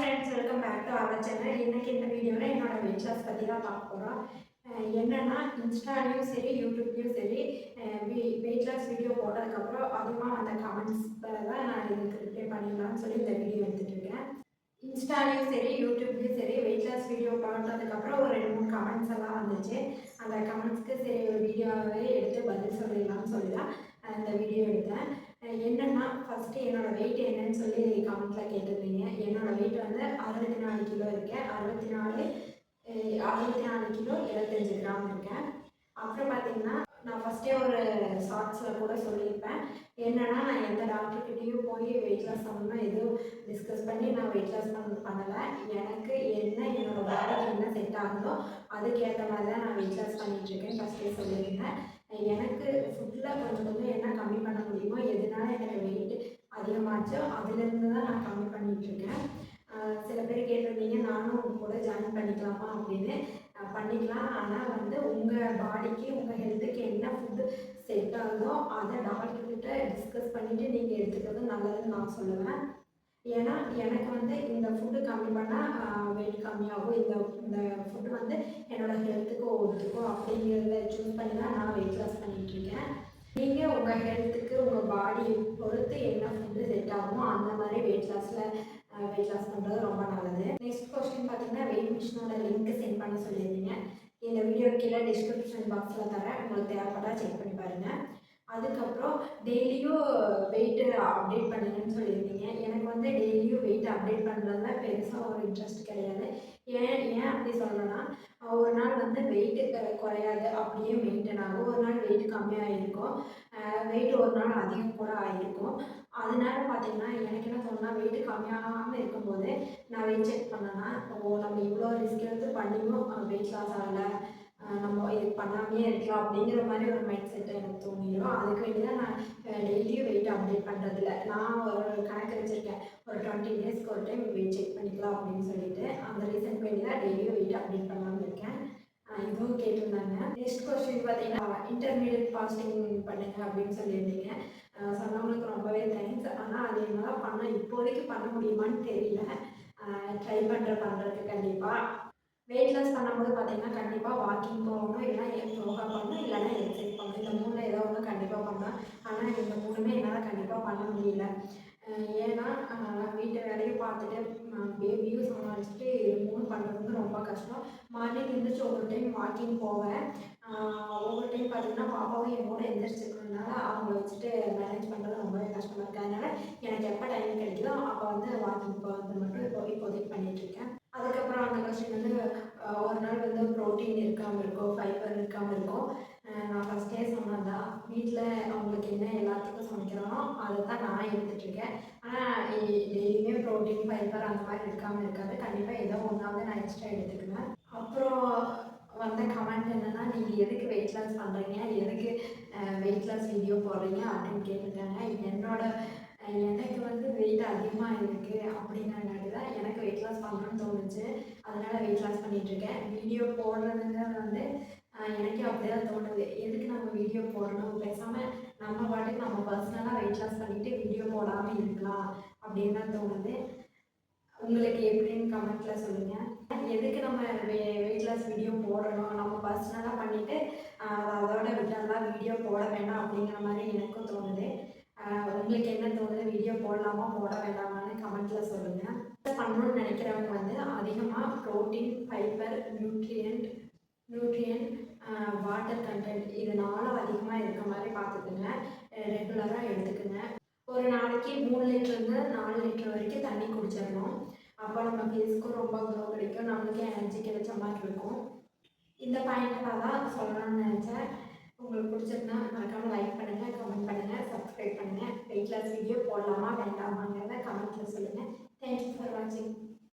Friends, welcome back to our channel. இன்னைக்கு இந்த வீடியோவில் என்னோட வெயிட் லாஸ் பற்றி தான் பார்க்க போகிறோம். என்னென்னா இன்ஸ்டாலையும் சரி யூடியூப்லேயும் சரி வெயிட் லாஸ் வீடியோ போட்டதுக்கப்புறம் அதிகமாக வந்த கமெண்ட்ஸில் தான் நான் இதுக்கு ரிப்ளை பண்ணிடலாம்னு சொல்லி இந்த வீடியோ எடுத்துகிட்ருக்கேன். இன்ஸ்டாலையும் சரி யூடியூப்லேயும் சரி வெயிட் லாஸ் வீடியோ போட்டதுக்கப்புறம் ஒரு 2-3 கமெண்ட்ஸ் எல்லாம் வந்துச்சு. அந்த கமெண்ட்ஸ்க்கு சரி ஒரு வீடியோவே எடுத்து பதில் சொல்லிடலாம்னு சொல்லி தான் இந்த வீடியோ எடுத்தேன். என்னென்னா ஃபஸ்ட்டு என்னோடய வெயிட் என்னன்னு சொல்லி கமெண்ட்டில் கேட்டிருந்தீங்க. என்னோடய வெயிட் வந்து 64 கிலோ இருக்கேன். 64 கிலோ 75 கிராம் இருக்கேன். அப்புறம் பார்த்திங்கன்னா நான் ஃபஸ்ட்டே ஒரு ஷார்ட்ஸில் கூட சொல்லியிருப்பேன். என்னென்னா நான் எந்த டாக்டர்கிட்டையும் போய் வெயிட் லாஸ் பண்ணணும் எதுவும் டிஸ்கஸ் பண்ணி நான் வெயிட் லாஸ் பண்ணலை. எனக்கு என்ன என்னோடய பாடிக்கு என்ன செட் ஆகுதோ அதுக்கேற்ற மாதிரி தான் நான் வெயிட் லாஸ் பண்ணிகிட்ருக்கேன். ஃபஸ்ட்டே சொல்லியிருந்தேன். எனக்கு ஃபுட்டில் கொஞ்சம் என்ன கம்மி பண்ண முடியுமோ எதனால எனக்கு வெயிட் அதிகமாச்சோ அதுலேருந்து தான் நான் கம்மி பண்ணிகிட்ருக்கேன். சில பேர் கேட்டிருந்தீங்க நானும் உங்க கூட ஜாயின் பண்ணிக்கலாமா அப்படின்னு. பண்ணிக்கலாம். ஆனால் வந்து உங்கள் பாடிக்கு உங்கள் ஹெல்த்துக்கு என்ன ஃபுட்டு செட் ஆகுதோ அதை டாக்டர்கிட்ட டிஸ்கஸ் பண்ணிவிட்டு நீங்கள் எடுத்துக்கிறது நல்லதுன்னு நான் சொல்லுவேன். ஏன்னா எனக்கு வந்து இந்த ஃபுட்டு கம்மி பண்ணால் வெயிட் கம்மியாகும், இந்த ஃபுட்டு வந்து என்னோடய ஹெல்த்துக்கு ஒத்துக்கும் அப்படிங்கிறத சூஸ் பண்ணி தான் நான் வெயிட் லாஸ் பண்ணிகிட்ருக்கேன். நீங்கள் உங்கள் ஹெல்த்துக்கு உங்கள் பாடியை பொறுத்து என்ன ஃபுட்டு செட் ஆகுமோ அந்த மாதிரி வெயிட் லாஸ் பண்ணுறது ரொம்ப நல்லது. நெக்ஸ்ட் கொஸ்டின் பார்த்தீங்கன்னா வெயிட் மிஷினோட லிங்க் சென்ட் பண்ண சொல்லியிருந்தீங்க. இந்த வீடியோ கீழே டிஸ்கிரிப்ஷன் பாக்ஸில் தரேன், உங்களுக்கு தேவைப்பட்டால் செக் பண்ணி பாருங்கள். அதுக்கப்புறம் டெய்லியும் வெயிட்டு அப்டேட் பண்ணுங்கன்னு சொல்லியிருந்தீங்க. எனக்கு வந்து டெய்லியும் வெயிட் அப்டேட் பண்ணுறதுல பெருசாக ஒரு இன்ட்ரெஸ்ட் கிடையாது. ஏன் அப்படி சொல்கிறேன்னா, ஒரு நாள் வந்து வெயிட்டு குறையாது, அப்படியே மெயின்டைன் ஆகும். ஒரு நாள் வெயிட் கம்மியாக இருக்கும், வெயிட் ஒரு நாள் அதிகம் கூட ஆகிருக்கும். அதனால பார்த்திங்கன்னா எனக்கு என்ன தோணுன்னா, வெயிட்டு கம்மியாகாமல் இருக்கும்போது நான் வெயிட் செக் பண்ணேன்னா, நம்ம இவ்வளோ ரிஸ்க் எடுத்து பண்ணியும் வெயிட் லாஸ் ஆகலை, நம்ம இது பண்ணாமே இருக்கலாம் அப்படிங்கிற மாதிரி ஒரு மைண்ட் செட் எனக்கு தோணிடும். அதுக்கு வேண்டி தான் நான் டெய்லியும் வெயிட் அப்டேட் பண்ணுறதில்ல. நான் ஒரு கணக்கு வச்சுருக்கேன், ஒரு 20 டேஸ்க்கு ஒரு டைம் வெயிட் செக் பண்ணிக்கலாம் அப்படின்னு சொல்லிட்டு. அந்த ரீசனுக்கு வேண்டி தான் டெய்லியும் வெயிட் அப்டேட் பண்ணலாம்னு இருக்கேன். இதுவும் கேட்டிருந்தாங்க. நெக்ஸ்ட் கொஸ்டின் பார்த்தீங்கன்னா இன்டர்மீடியட் ஃபாஸ்டிங் பண்ணுங்க அப்படின்னு சொல்லியிருந்தீங்க. சொன்னவங்களுக்கு ரொம்பவே தேங்க்ஸ். ஆனால் அது என்னால் இப்போதைக்கு பண்ண முடியுமான்னு தெரியல. ட்ரை பண்ணுறதுக்கு கண்டிப்பாக. வெயிட் லாஸ் பண்ணும்போது பார்த்திங்கன்னா கண்டிப்பாக வாக்கிங் போகணும், இல்லைனா யோகா பண்ணணும், இல்லைனா எக்ஸசைஸ் பண்ணணும். இந்த 3ல் ஏதோ ஒன்று கண்டிப்பாக பண்ணலாம். ஆனால் இந்த 3மே என்னால் கண்டிப்பாக பண்ண முடியல. ஏன்னா வீட்டு வேலையும் பார்த்துட்டு பேபியும் சமாளிச்சுட்டு இது 3 பண்ணுறது வந்து ரொம்ப கஷ்டம். மார்னிங் எழுந்திரிச்சு ஒவ்வொரு டைம் வாக்கிங் போவேன். ஒவ்வொரு டைம் பார்த்திங்கன்னா பாப்பாவும் என்னோட எழுந்திரிச்சிருக்கிறதுனால அவங்கள வச்சுட்டு மேனேஜ் பண்ணுறது ரொம்பவே கஷ்டமாக இருக்குது. அதனால் எனக்கு எப்போ டைம் கிடைக்குதோ அப்போ வந்து வாக்கிங் போகிறது மட்டும் இப்போதைக்கு பண்ணிகிட்ருக்கேன். அதுக்கப்புறம் அந்த கொஸ்டின் வந்து ஒரு நாள் வந்து ப்ரோட்டீன் இருக்காமல் இருக்கும், ஃபைபர் இருக்காமல் இருக்கும். நான் ஃபஸ்ட்டே சொன்னது தான், வீட்டில் அவங்களுக்கு என்ன எல்லாத்துக்கும் சமைக்கிறோனோ அதை தான் நான் எடுத்துகிட்ருக்கேன். ஆனால் டெய்லியுமே ப்ரோட்டீன் ஃபைபர் அந்த மாதிரி இருக்காமல் இருக்காது. கண்டிப்பாக ஏதோ ஒன்றாவது நான் எக்ஸ்ட்ரா எடுத்துக்குவேன். அப்புறம் வந்த கமெண்ட் என்னென்னா, நீங்கள் எதுக்கு வெயிட் லாஸ் பண்ணுறீங்க, எதுக்கு வெயிட் லாஸ் வீடியோ போடுறீங்க அப்படின்னு கேட்டிருக்காங்க. எனக்கு வந்து வெயிட் அதிகமாக இருக்குது அப்படிங்கிறங்காட்டி தான் எனக்கு வெயிட் லாஸ் பண்ணணும்னு தோணுச்சு. அதனால் வெயிட் லாஸ் பண்ணிகிட்ருக்கேன். வீடியோ போடுறதுங்கிறது வந்து எனக்கே அப்படி தான் தோணுது. எதுக்கு நம்ம வீடியோ போடணும், பேசாமல் நம்ம பாட்டுக்கு நம்ம பர்சனலாக வெயிட் லாஸ் பண்ணிவிட்டு வீடியோ போடாமல் இருக்கலாம் அப்படின்னு தான் தோணுது. உங்களுக்கு எப்படின்னு கமெண்ட்டில் சொல்லுங்கள். எதுக்கு நம்ம வெயிட் லாஸ் வீடியோ போடணும், நம்ம பர்சனலாக பண்ணிவிட்டு அதோட விட்டெல்லாம் வீடியோ போட வேண்டாம் அப்படிங்கிற மாதிரி எனக்கும் தோணுது. உங்களுக்கு என்ன தோணுது, வீடியோ போடலாமா போட வேண்டாமான்னு கமெண்ட்டில் சொல்லுங்கள். பண்ணணும்னு நினைக்கிறவங்க வந்து அதிகமாக protein, fibre, nutrient, water content இது 4 அதிகமாக இருக்க மாதிரி பார்த்துக்குங்க. ரெகுலராக எடுத்துக்குங்க. ஒரு நாளைக்கு 3 லிட்டர்லேருந்து 4 லிட்டர் வரைக்கும் தண்ணி குடிச்சிடணும். அப்போ நம்ம ஃபேஸ்க்கும் ரொம்ப க்ளோ கிடைக்கும், நம்மளுக்கு எனர்ஜி கிடைச்ச மாதிரி இருக்கும். இந்த பாயிண்ட்டெல்லாம் தான் சொல்லணும்னு நினச்சேன். உங்களுக்கு பிடிச்சிருந்தா மறக்காமல் லைக் பண்ணுங்கள், கமெண்ட் பண்ணுங்கள், சப்ஸ்கிரைப் பண்ணுங்கள். வெயிட் லாஸ் வீடியோ போடலாமா வேண்டாமாங்கிறத கமெண்ட்டில் சொல்லுங்கள். தேங்க்யூ ஃபார் வாட்சிங்.